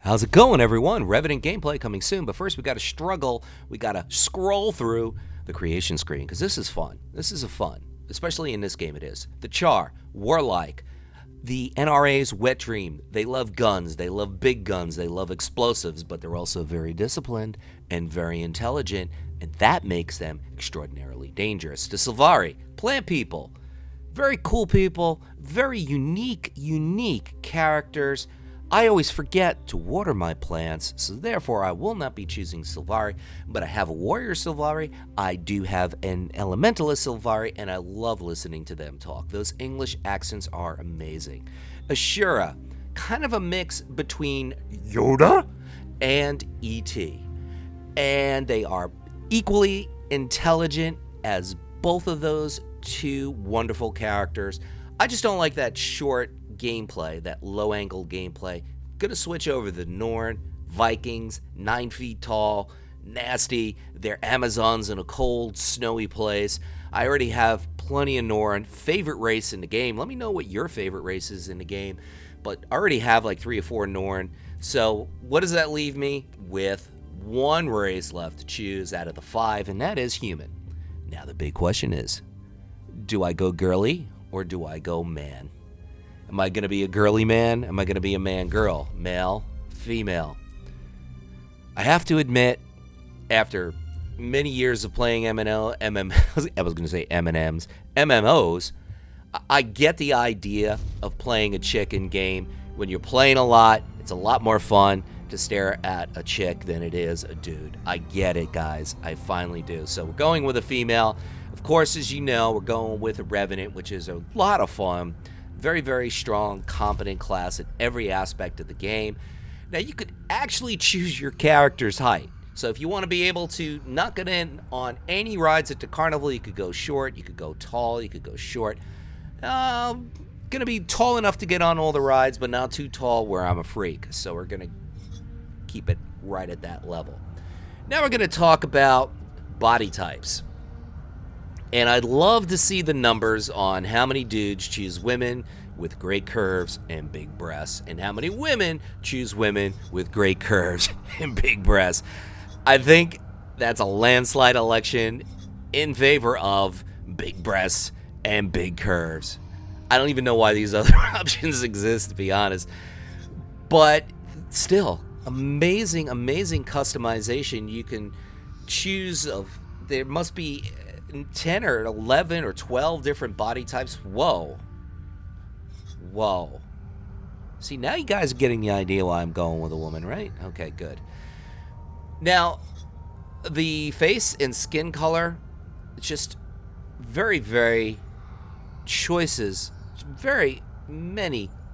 How's it going, everyone? Revenant gameplay coming soon, but first we got to scroll through the creation screen, because this is fun. This is fun, especially in this game it is. The Char, Warlike, the NRA's Wet Dream. They love guns, they love big guns, they love explosives, but they're also very disciplined and very intelligent, and that makes them extraordinarily dangerous. The Sylvari, plant people. Very cool people, very unique characters. I always forget to water my plants, so therefore I will not be choosing Sylvari, but I have a Warrior Sylvari, I do have an Elementalist Sylvari, and I love listening to them talk. Those English accents are amazing. Ashura, kind of a mix between Yoda and E.T. And they are equally intelligent as both of those two wonderful characters. I just don't like that short gameplay, that low-angle gameplay. Gonna switch over the Norn, Vikings, 9 feet tall, nasty. They're Amazons in a cold, snowy place. I already have plenty of Norn. Favorite race in the game. Let me know what your favorite race is in the game. But I already have like 3 or 4 Norn. So what does that leave me with? One race left to choose out of the 5, and that is human. Now the big question is, do I go girly or do I go man? Am I going to be a girly man? Am I going to be a man-girl? Male? Female? I have to admit, after many years of playing MMOs, I get the idea of playing a chick in game. When you're playing a lot, it's a lot more fun to stare at a chick than it is a dude. I get it, guys. I finally do. So we're going with a female. Of course, as you know, we're going with a Revenant, which is a lot of fun. Very, very strong, competent class in every aspect of the game. Now, you could actually choose your character's height. So if you want to be able to knock it in on any rides at the carnival, you could go short, you could go tall, you could go short. Gonna be tall enough to get on all the rides, but not too tall where I'm a freak. So we're gonna keep it right at that level. Now we're gonna talk about body types. And I'd love to see the numbers on how many dudes choose women with great curves and big breasts, and how many women choose women with great curves and big breasts. I think that's a landslide election in favor of big breasts and big curves. I don't even know why these other options exist, to be honest. But still, amazing customization. You can choose there must be 10 or 11 or 12 different body types. Whoa. See, now you guys are getting the idea why I'm going with a woman, right? Okay, good. Now, the face and skin color, just very many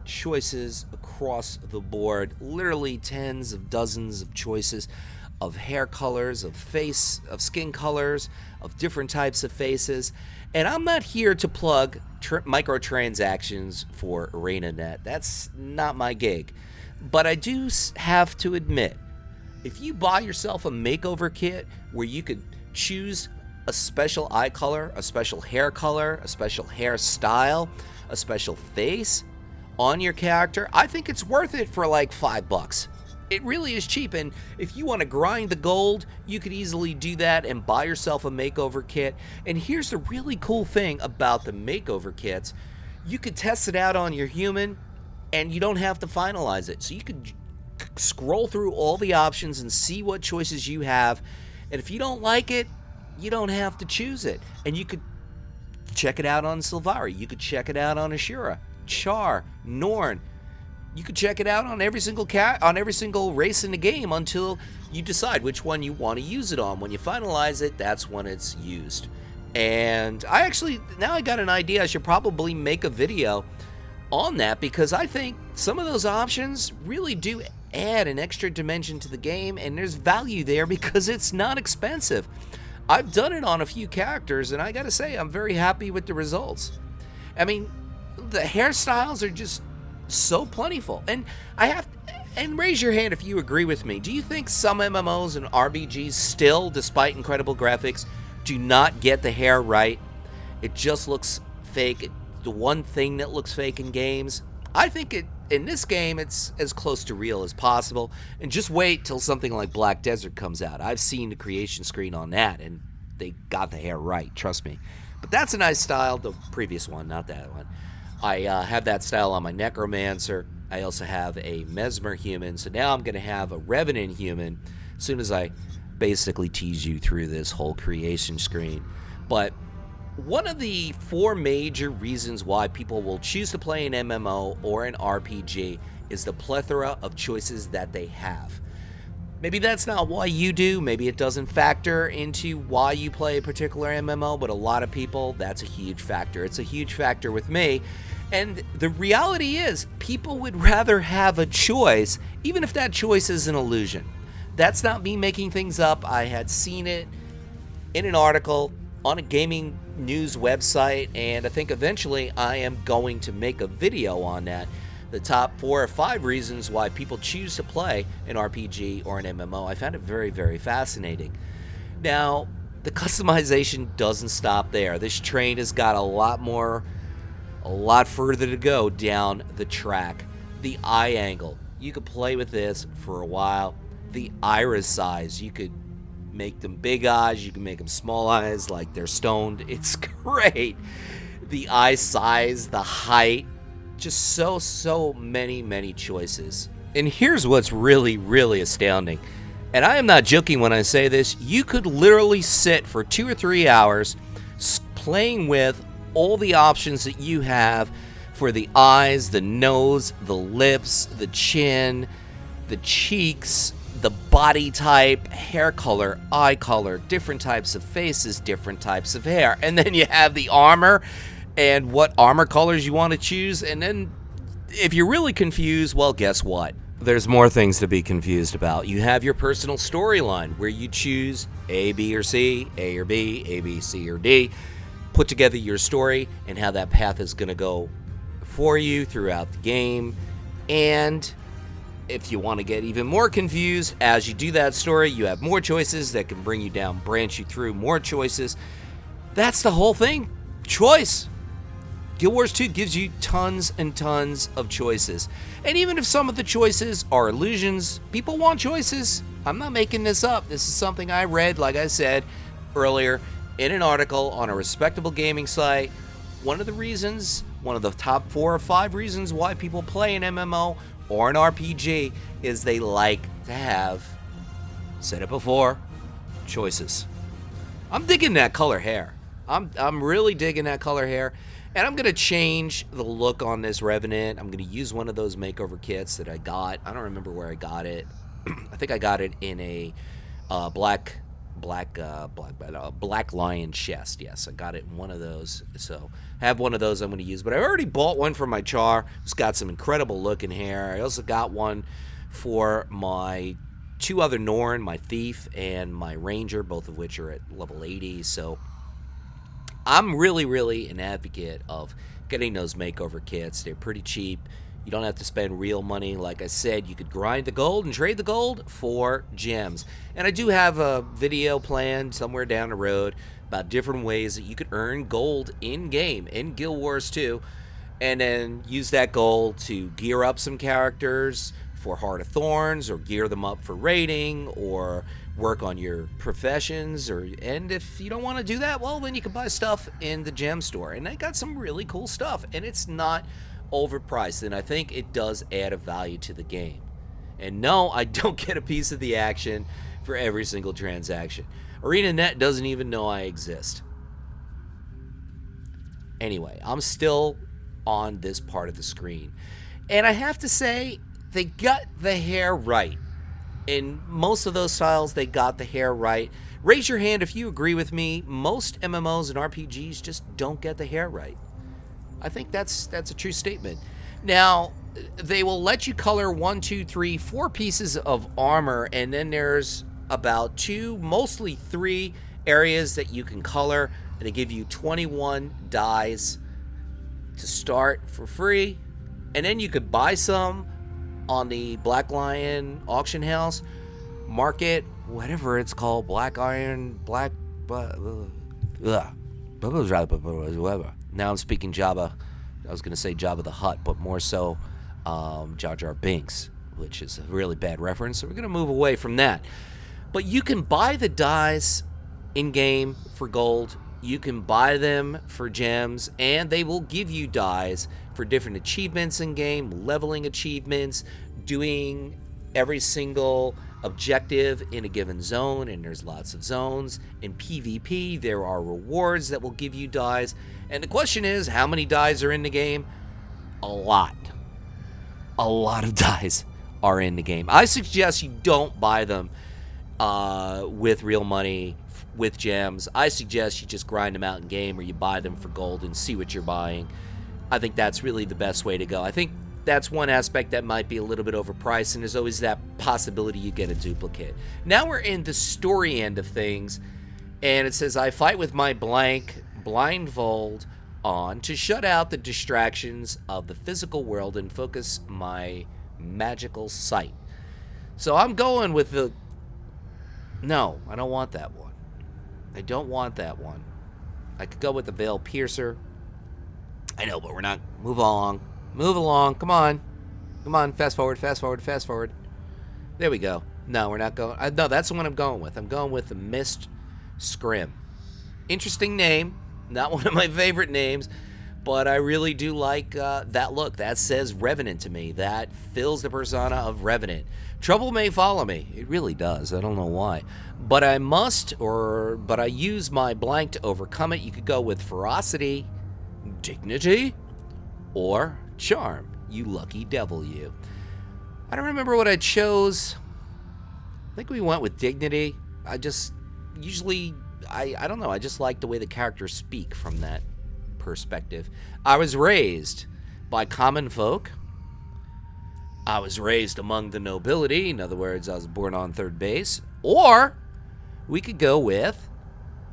choices across the board. Literally tens of dozens of choices of hair colors, of skin colors, of different types of faces. And I'm not here to plug microtransactions for ArenaNet. That's not my gig. But I do have to admit, if you buy yourself a makeover kit where you could choose a special eye color, a special hair hairstyle, a special face on your character, I think it's worth it for like $5. It really is cheap, and if you want to grind the gold, you could easily do that and buy yourself a makeover kit. And here's the really cool thing about the makeover kits. You could test it out on your human, and you don't have to finalize it. So you could scroll through all the options and see what choices you have, and if you don't like it, you don't have to choose it. And you could check it out on Sylvari, you could check it out on Ashura, Char, Norn. You could check it out on every single race in the game until you decide which one you want to use it on. When you finalize it, that's when it's used. And now I got an idea. I should probably make a video on that, because I think some of those options really do add an extra dimension to the game, and there's value there because it's not expensive. I've done it on a few characters, and I gotta say, I'm very happy with the results. I mean, the hairstyles are just so plentiful. And raise your hand if you agree with me. Do you think some MMOs and RPGs still, despite incredible graphics, do not get the hair right? It just looks fake. The one thing that looks fake in games. I think in this game, it's as close to real as possible. And just wait till something like Black Desert comes out. I've seen the creation screen on that, and they got the hair right, trust me. But that's a nice style, the previous one, not that one. I have that style on my Necromancer. I also have a Mesmer human, so now I'm going to have a Revenant human as soon as I basically tease you through this whole creation screen. But one of the 4 major reasons why people will choose to play an MMO or an RPG is the plethora of choices that they have. Maybe that's not why you do, maybe it doesn't factor into why you play a particular MMO, but a lot of people, that's a huge factor. It's a huge factor with me. And the reality is, people would rather have a choice, even if that choice is an illusion. That's not me making things up. I had seen it in an article on a gaming news website, and I think eventually I am going to make a video on that. The top 4 or 5 reasons why people choose to play an RPG or an MMO. I found it very, very fascinating. Now, the customization doesn't stop there. This train has got a lot further to go down the track. The eye angle, you could play with this for a while. The iris size, you could make them big eyes, you can make them small eyes like they're stoned. It's great. The eye size, the height, just so many choices. And here's what's really astounding. And I am not joking when I say this. You could literally sit for 2 or 3 hours playing with all the options that you have for the eyes, the nose, the lips, the chin, the cheeks, the body type, hair color, eye color, different types of faces, different types of hair. And then you have the armor and what armor colors you want to choose. And then if you're really confused, well, guess what? There's more things to be confused about. You have your personal storyline where you choose A, B, or C, A or B, A, B, C, or D. Put together your story and how that path is going to go for you throughout the game. And if you want to get even more confused, as you do that story, you have more choices that can bring you down, branch you through more choices. That's the whole thing. Choice. Guild Wars 2 gives you tons and tons of choices. And even if some of the choices are illusions, people want choices. I'm not making this up. This is something I read, like I said earlier, in an article on a respectable gaming site. One of the top 4 or 5 reasons why people play an MMO or an RPG is they like to have, said it before, choices. I'm digging that color hair. I'm really digging that color hair. And I'm going to change the look on this Revenant. I'm going to use one of those makeover kits that I got. I don't remember where I got it. I think I got it in a black lion chest. Yes, I got it in one of those. So I have one of those I'm going to use. But I already bought one for my Char. It's got some incredible looking hair. I also got one for my 2 other Norn, my Thief and my Ranger, both of which are at level 80. So I'm really an advocate of getting those makeover kits. They're pretty cheap. You don't have to spend real money. Like I said, you could grind the gold and trade the gold for gems. And I do have a video planned somewhere down the road about different ways that you could earn gold in-game, in Guild Wars 2, and then use that gold to gear up some characters for Heart of Thorns, or gear them up for raiding, or work on your professions. And if you don't want to do that, well, then you can buy stuff in the gem store. And they got some really cool stuff, and it's not overpriced, and I think it does add a value to the game. And no, I don't get a piece of the action for every single transaction. ArenaNet doesn't even know I exist. Anyway, I'm still on this part of the screen, and I have to say, they got the hair right. In most of those styles, they got the hair right. Raise your hand if you agree with me. Most MMOs and RPGs just don't get the hair right. I think that's a true statement. Now, they will let you color 1, 2, 3, 4 pieces of armor, and then there's about 2, mostly 3 areas that you can color, and they give you 21 dyes to start for free. And then you could buy some on the Black Lion auction house, market, whatever it's called, Black Iron, now I'm speaking Jabba. I was going to say Jabba the Hutt, but more so Jar Jar Binks, which is a really bad reference, so we're going to move away from that. But you can buy the dies in-game for gold. You can buy them for gems, and they will give you dies for different achievements in-game, leveling achievements, doing every single objective in a given zone, and there's lots of zones. In PvP, there are rewards that will give you dies. And the question is, how many dies are in the game? A lot. A lot of dies are in the game. I suggest you don't buy them with real money, with gems. I suggest you just grind them out in game, or you buy them for gold and see what you're buying. I think that's really the best way to go. I think that's one aspect that might be a little bit overpriced, and there's always that possibility you get a duplicate. Now we're in the story end of things, and it says, I fight with my blindfold on to shut out the distractions of the physical world and focus my magical sight. So I'm going with the... No, I don't want that one. I don't want that one. I could go with the Veil Piercer. I know, but we're not... Move along. Move along. Come on. Come on. Fast forward, fast forward, fast forward. There we go. No, we're not going... no, that's the one I'm going with. I'm going with the Mist Scrim. Interesting name. Not one of my favorite names, but I really do like that look. That says Revenant to me. That fills the persona of Revenant. Trouble may follow me. It really does. I don't know why. But I use my blank to overcome it. You could go with Ferocity, Dignity, or Charm. You lucky devil, you. I don't remember what I chose. I think we went with Dignity. I just usually... I don't know. I just like the way the characters speak from that perspective. I was raised by common folk. I was raised among the nobility. In other words, I was born on third base. Or we could go with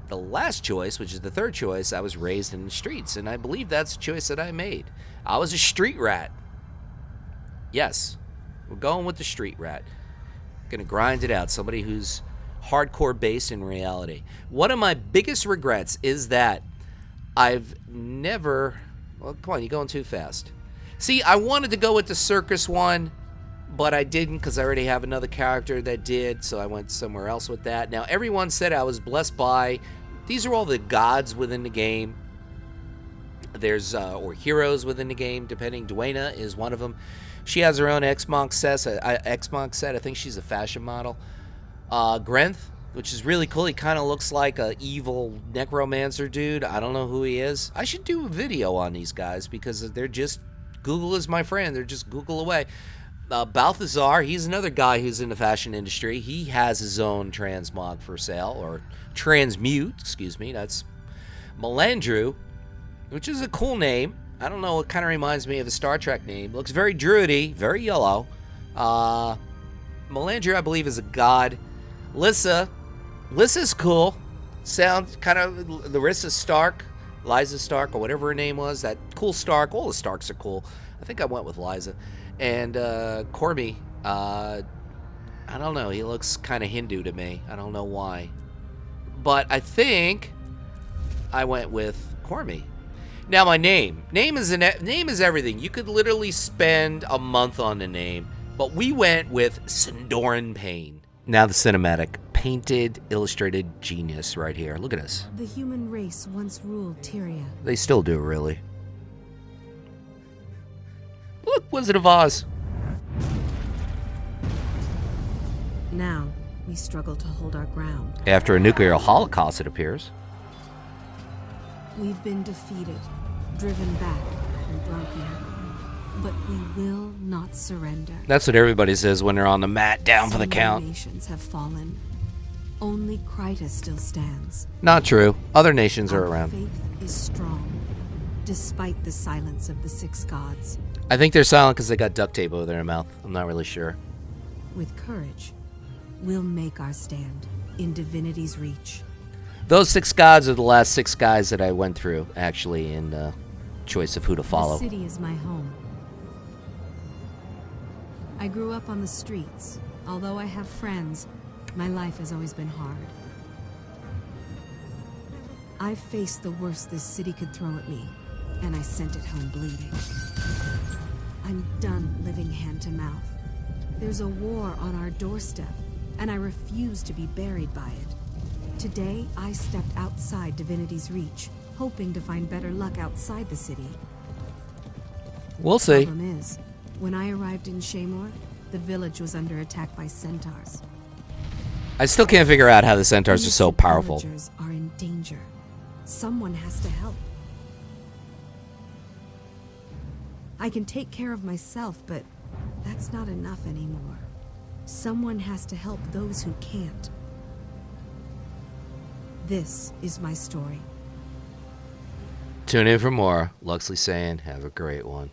the last choice, which is the third choice. I was raised in the streets, and I believe that's the choice that I made. I was a street rat. Yes, we're going with the street rat. Gonna grind it out. Somebody who's hardcore based in reality. One of my biggest regrets is that I've never... Well, come on, you're going too fast. See, I wanted to go with the circus one, but I didn't because I already have another character that did, so I went somewhere else with that. Now, everyone said I was blessed by... These are all the gods within the game. There's, or heroes within the game, depending. Duena is one of them. She has her own X-Monk set. I think she's a fashion model. Grenth, which is really cool. He kind of looks like a evil necromancer dude. I don't know who he is. I should do a video on these guys because they're just... Google is my friend. They're just Google away. Balthazar, he's another guy who's in the fashion industry. He has his own transmog for sale, or transmute, excuse me. That's Melandru, which is a cool name. I don't know, it kind of reminds me of a Star Trek name. Looks very druidy, very yellow. Melandru, I believe, is a god. Lissa's cool. Sounds kind of Larissa Stark, Liza Stark, or whatever her name was. That cool Stark. All the Starks are cool. I think I went with Liza. And Corby, I don't know. He looks kind of Hindu to me. I don't know why. But I think I went with Corby. Now my name. Name is everything. You could literally spend a month on the name. But we went with Sindoran Payne. Now the cinematic. Painted, illustrated genius right here. Look at this. The human race once ruled Tyria. They still do, really. Look, Wizard of Oz. Now, we struggle to hold our ground. After a nuclear holocaust, it appears. We've been defeated, driven back, and broken. But we will not surrender. That's what everybody says when they're on the mat, down for the count. Nations have fallen. Only Kryta still stands. Not true. Other nations are around. Faith is strong, despite the silence of the six gods. I think they're silent because they got duct tape over their mouth. I'm not really sure. With courage, we'll make our stand in divinity's reach. Those six gods are the last six guys that I went through, actually, in the choice of who to follow. The city is my home. I grew up on the streets. Although I have friends, my life has always been hard. I faced the worst this city could throw at me, and I sent it home bleeding. I I'm done living hand to mouth. There's a war on our doorstep, and I refuse to be buried by it. Today, I stepped outside Divinity's reach, hoping to find better luck outside the city. We'll see. Problem is, when I arrived in Shaymor, the village was under attack by centaurs. I still can't figure out how the centaurs are so Innocent powerful. villagers are in danger. Someone has to help. I can take care of myself, but that's not enough anymore. Someone has to help those who can't. This is my story. Tune in for more. Luxley saying, have a great one.